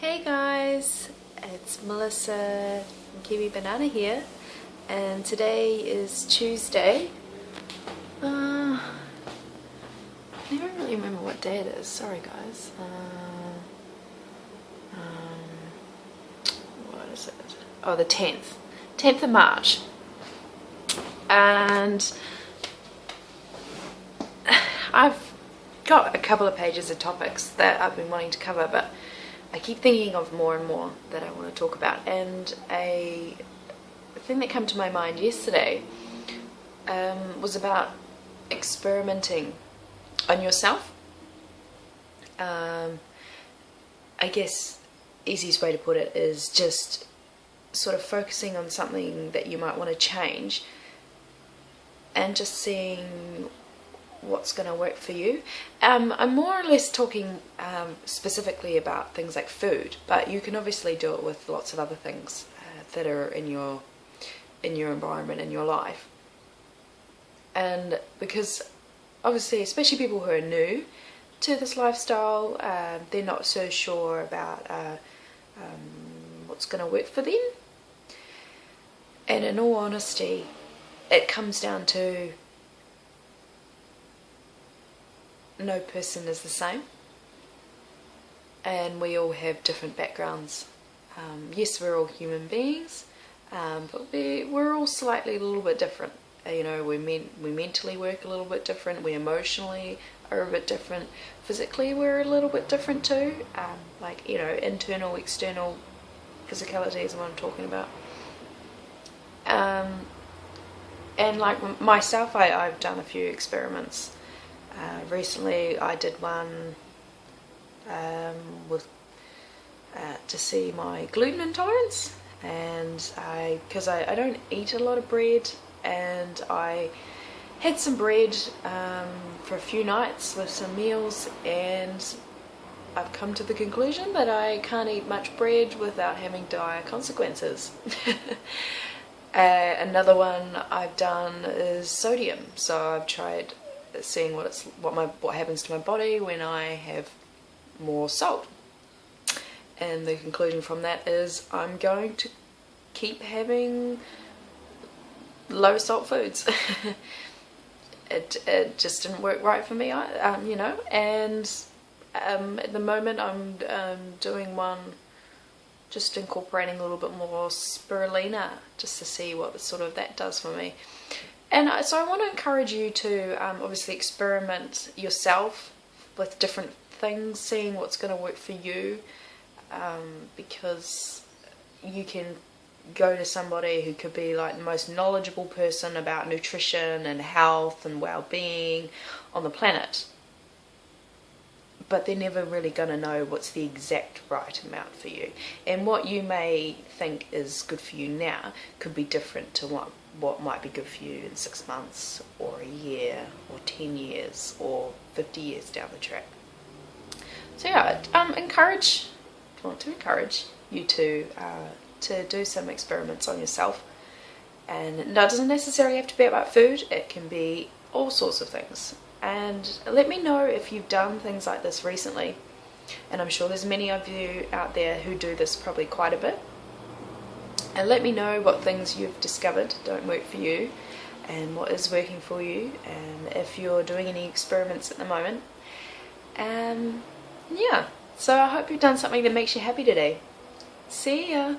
Hey guys, it's Melissa from Kiwi Banana here, and today is Tuesday. I never really remember what day it is, sorry guys. What is it? Oh, the 10th of March. And I've got a couple of pages of topics that I've been wanting to cover, but I keep thinking of more and more that I want to talk about. And a thing that came to my mind yesterday was about experimenting on yourself. I guess easiest way to put it is just sort of focusing on something that you might want to change and just seeing what's going to work for you. I'm more or less talking specifically about things like food, but you can obviously do it with lots of other things that are in your environment, in your life. And because obviously, especially people who are new to this lifestyle, they're not so sure about what's going to work for them. And in all honesty, it comes down to no person is the same, and we all have different backgrounds. Yes, we're all human beings, but we're all slightly a little bit different. You know, we mentally work a little bit different, we emotionally are a bit different, physically we're a little bit different too, like, you know, internal, external physicality is what I'm talking about. And like myself, I've done a few experiments. Recently I did one with to see my gluten intolerance, and because I don't eat a lot of bread, and I had some bread for a few nights with some meals, and I've come to the conclusion that I can't eat much bread without having dire consequences. Another one I've done is sodium, so I've tried seeing what happens to my body when I have more salt, and the conclusion from that is I'm going to keep having low salt foods. It just didn't work right for me, you know. And at the moment I'm doing one, just incorporating a little bit more spirulina, just to see what sort of that does for me. And so I want to encourage you to obviously experiment yourself with different things, seeing what's going to work for you, because you can go to somebody who could be like the most knowledgeable person about nutrition and health and well-being on the planet, but they're never really going to know what's the exact right amount for you. And what you may think is good for you now could be different to what might be good for you in 6 months or a year or 10 years or 50 years down the track. So yeah, I want to encourage you to do some experiments on yourself. And that doesn't necessarily have to be about food, it can be all sorts of things. And let me know if you've done things like this recently, and I'm sure there's many of you out there who do this probably quite a bit. And let me know what things you've discovered don't work for you and what is working for you, and if you're doing any experiments at the moment. Yeah, so I hope you've done something that makes you happy today. See ya!